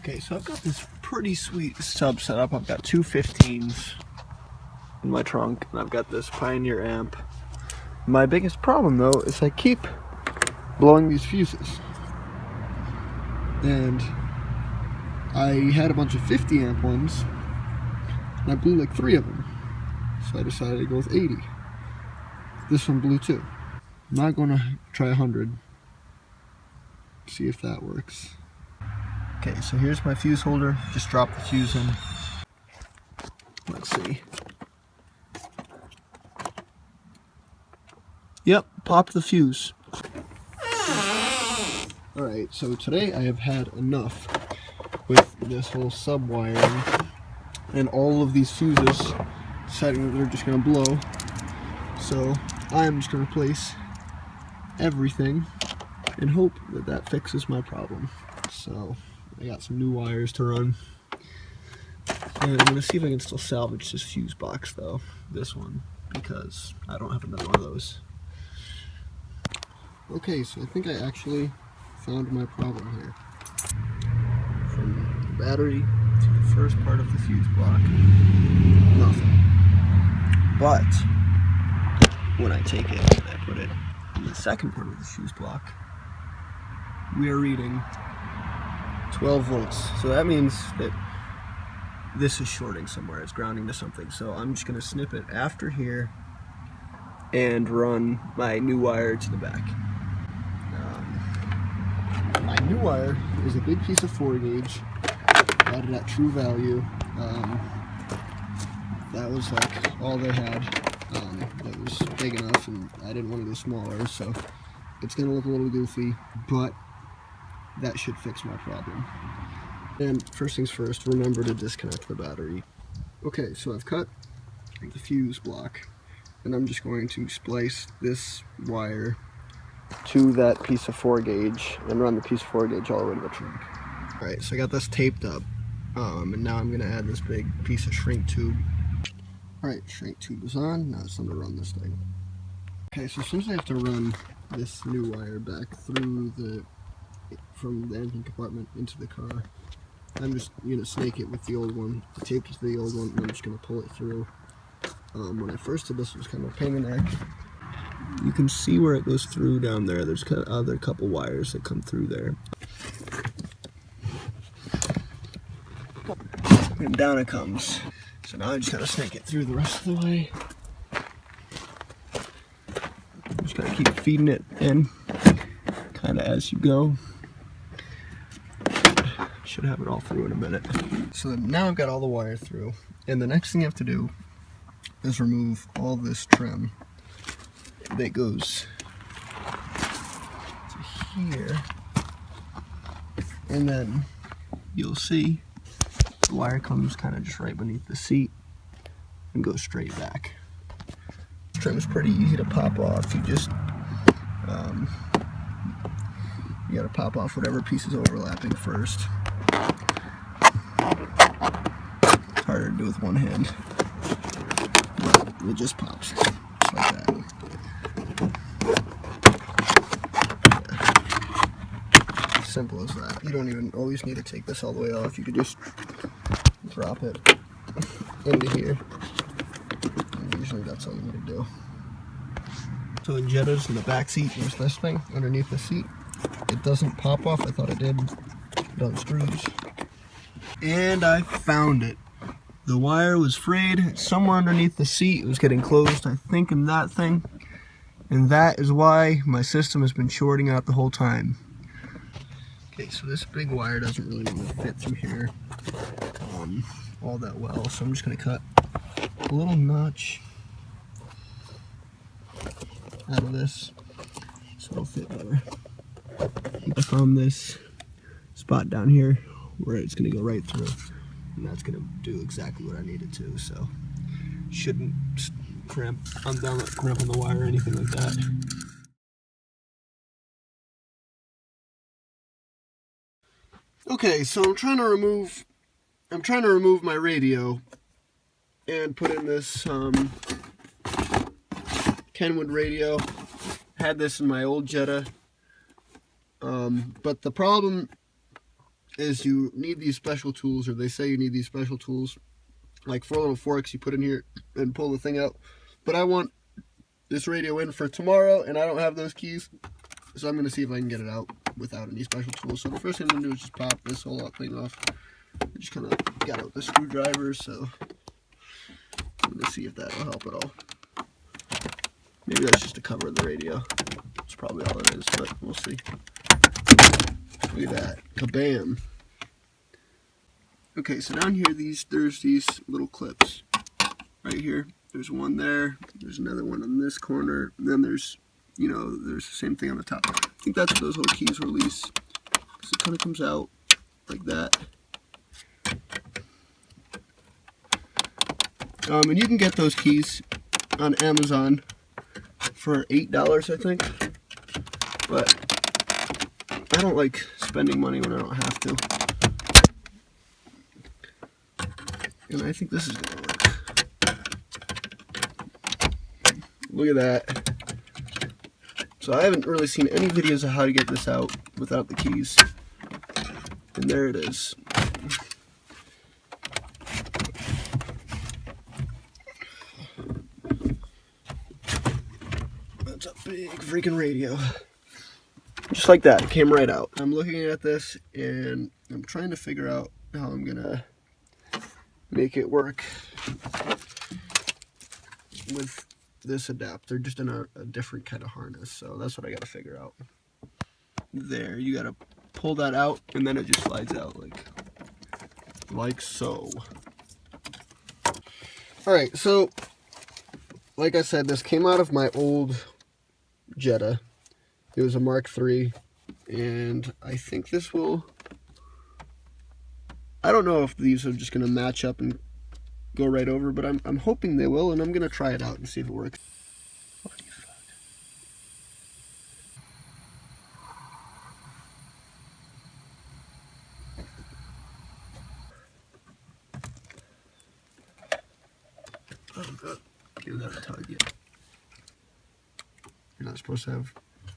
Okay, so I've got this pretty sweet sub set up. I've got two 15s in my trunk, and I've got this Pioneer amp. My biggest problem though is I keep blowing these fuses. And I had a bunch of 50 amp ones, and I blew like 3 of them. So I decided to go with 80. This one blew 2. I'm not going to try 100. See if that works. Okay, so here's my fuse holder. Just drop the fuse in. Let's see. Yep, popped the fuse. Alright, so today I have had enough with this whole sub wiring and all of these fuses deciding that they're just going to blow. So I'm just going to replace everything and hope that that fixes my problem. So I got some new wires to run. And I'm going to see if I can still salvage this fuse box though, this one, because I don't have another one of those. Okay, so I think I actually found my problem here. From the battery to the first part of the fuse block, nothing. But when I take it and I put it in the second part of the fuse block, we are reading 12 volts. So that means that this is shorting somewhere, it's grounding to something. So I'm just going to snip it after here and run my new wire to the back. My new wire is a big piece of 4 gauge, added at true value. That was like all they had. That was big enough, and I didn't want to go smaller, so it's going to look a little goofy, but that should fix my problem. And first things first, remember to disconnect the battery. Okay, so I've cut the fuse block, and I'm just going to splice this wire to that piece of 4 gauge and run the piece of 4 gauge all the way to the trunk. Alright, so I got this taped up, and now I'm going to add this big piece of shrink tube. Alright, shrink tube is on, now it's time to run this thing. Okay, so since I have to run this new wire back through from the engine compartment into the car, I'm just going to snake it with the old one, taped to the old one, and I'm just going to pull it through. When I first did this, it was kind of a pain in the neck. You can see where it goes through down there. There's other couple wires that come through there. And down it comes. So now I just gotta snake it through the rest of the way. Just gotta keep feeding it in, kinda as you go. Should have it all through in a minute. So now I've got all the wire through, and the next thing you have to do is remove all this trim that goes to here, and then you'll see the wire comes kind of just right beneath the seat and goes straight back. This trim is pretty easy to pop off. You just you gotta pop off whatever piece is overlapping first. It's harder to do with one hand, but it just pops just like that. Simple as that. You don't even always need to take this all the way off. You could just drop it into here. And usually that's all you need to do. So in Jettas in the back seat, there's this thing underneath the seat. It doesn't pop off. I thought it did. It unscrews. And I found it. The wire was frayed somewhere underneath the seat. It was getting closed, I think, in that thing. And that is why my system has been shorting out the whole time. Okay, so this big wire doesn't really fit through here all that well, so I'm just going to cut a little notch out of this so it'll fit better. I found this spot down here where it's going to go right through, and that's going to do exactly what I needed to, so shouldn't cramp on the wire or anything like that. Okay, so I'm trying to remove my radio and put in this Kenwood radio. Had this in my old Jetta, but the problem is you need these special tools, or they say you need these special tools, like 4 little forks you put in here and pull the thing out. But I want this radio in for tomorrow, and I don't have those keys, so I'm going to see if I can get it out without any special tools. So the first thing I'm going to do is just pop this whole thing off. I just kind of got out the screwdriver, so I'm going to see if that will help at all. Maybe that's just to cover the radio. That's probably all it is, but we'll see. Look at that. Kabam. Okay, so down here, there's these little clips right here. There's one there. There's another one in this corner. And then there's the same thing on the top. I think that's what those little keys release. So it kind of comes out like that. And you can get those keys on Amazon for $8, I think. But I don't like spending money when I don't have to. And I think this is going to work. Look at that. So I haven't really seen any videos of how to get this out without the keys. And there it is. That's a big freaking radio. Just like that, it came right out. I'm looking at this and I'm trying to figure out how I'm gonna make it work with this adapter, just in a different kind of harness. So that's what I gotta figure out. There, you gotta pull that out and then it just slides out like so. Alright, so like I said, this came out of my old Jetta. It was a Mark III, and I think this will, I don't know if these are just going to match up and go right over, but I'm hoping they will, and I'm going to try it out and see if it works. Oh, good. Give that a tug yet. You're not supposed to have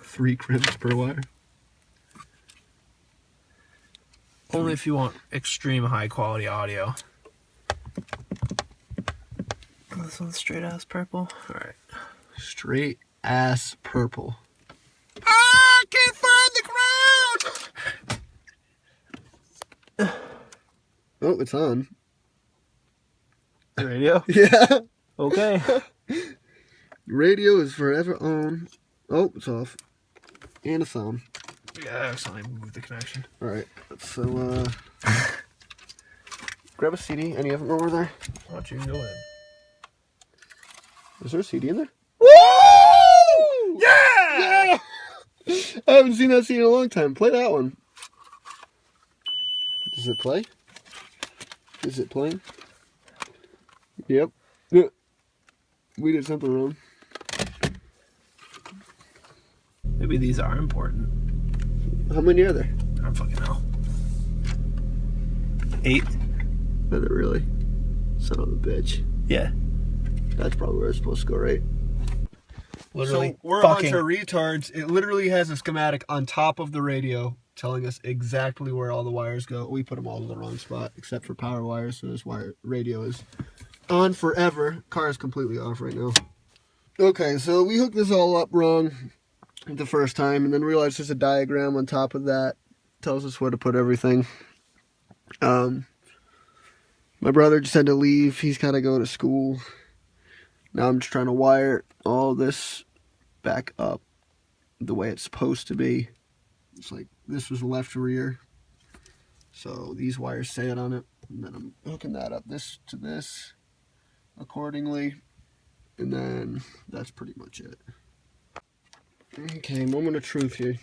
3 cribs per wire. Only if you want extreme high quality audio. Oh, this one's straight ass purple. Alright. Straight ass purple. Ah! Can't find the ground! Oh, it's on. The radio? Yeah. Okay. Radio is forever on. Oh, it's off. And it's on. Yeah, I accidentally moved the connection. Alright, so, grab a CD. Any of them over there? Why don't you go in? Is there a CD in there? Woo! Yeah! I haven't seen that CD in a long time. Play that one. Does it play? Is it playing? Yep. We did something wrong. Maybe these are important. How many are there? I don't fucking know. 8. Are there really? Son of a bitch. Yeah. That's probably where it's supposed to go, right? Literally. So we're a bunch of retards. It literally has a schematic on top of the radio telling us exactly where all the wires go. We put them all in the wrong spot except for power wires, so this radio is on forever. Car is completely off right now. Okay, so we hooked this all up wrong the first time, and then realized there's a diagram on top of that. Tells us where to put everything. My brother just had to leave. He's got to go to school. Now I'm just trying to wire all this back up the way it's supposed to be. It's like this was left rear, so these wires sat on it, and then I'm hooking that up this to this accordingly, and then that's pretty much it. Okay, moment of truth here.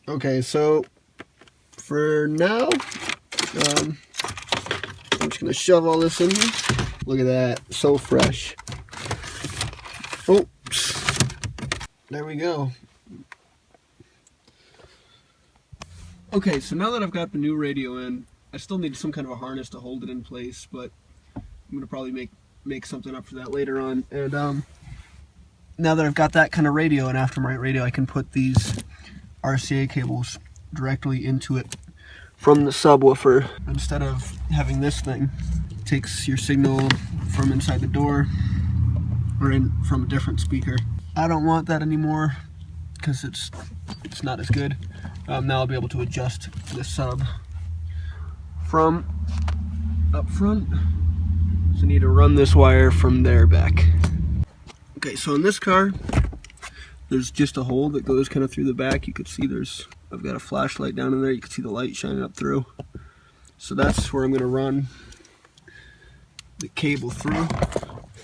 Okay, so for now, I'm just gonna shove all this in here. Look at that, so fresh. Oops. There we go. Okay, so now that I've got the new radio in, I still need some kind of a harness to hold it in place, but I'm gonna probably make something up for that later on. And now that I've got that kind of radio, an aftermarket radio, I can put these RCA cables directly into it from the subwoofer instead of having this thing. It takes your signal from inside the door or from a different speaker. I don't want that anymore because it's not as good. Now I'll be able to adjust the sub from up front. So I need to run this wire from there back. Okay, so in this car, there's just a hole that goes kind of through the back. You can see I've got a flashlight down in there. You can see the light shining up through. So that's where I'm gonna run the cable through.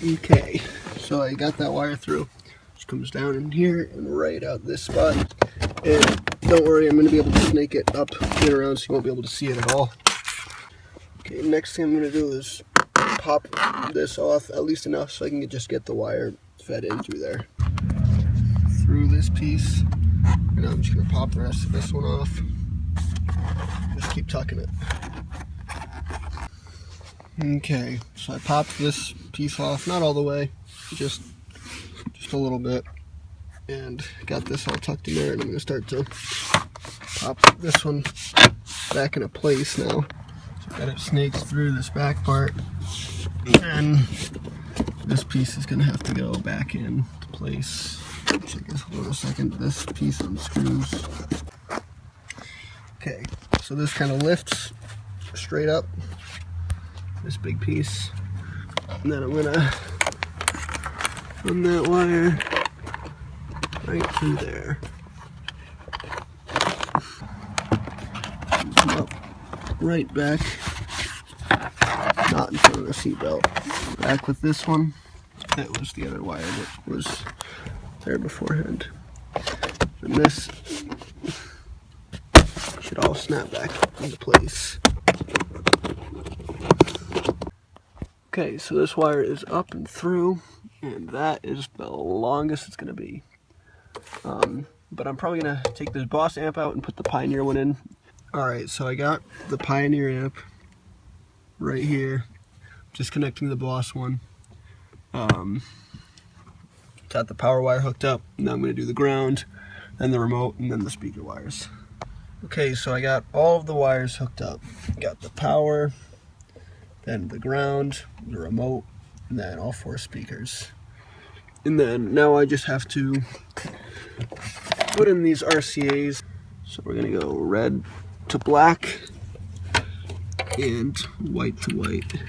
Okay, so I got that wire through. Just comes down in here and right out this spot. And don't worry, I'm gonna be able to snake it up and around so you won't be able to see it at all. Okay, next thing I'm gonna do is pop this off at least enough so I can just get the wire fed in through there. Through this piece. And I'm just gonna pop the rest of this one off. Just keep tucking it. Okay, so I popped this piece off, not all the way, just a little bit, and got this all tucked in there, and I'm gonna start to pop this one back into place now. So that it snakes through this back part, and this piece is gonna have to go back into place. So I guess hold on a second, this piece unscrews. Okay, so this kind of lifts straight up, this big piece, and then I'm gonna run that wire right through there. Come up right back, not in front of the seatbelt. Back with this one. That was the other wire that was there beforehand. And this should all snap back into place. Okay, so this wire is up and through, and that is the longest it's gonna be. But I'm probably gonna take this Boss amp out and put the Pioneer one in. Alright, so I got the Pioneer amp right here, just connecting the Boss one. Got the power wire hooked up. Now I'm gonna do the ground, then the remote, and then the speaker wires. Okay, so I got all of the wires hooked up. Got the power, then the ground, the remote, and then all 4 speakers. And then now I just have to put in these RCAs. So we're gonna go red to black and white to white.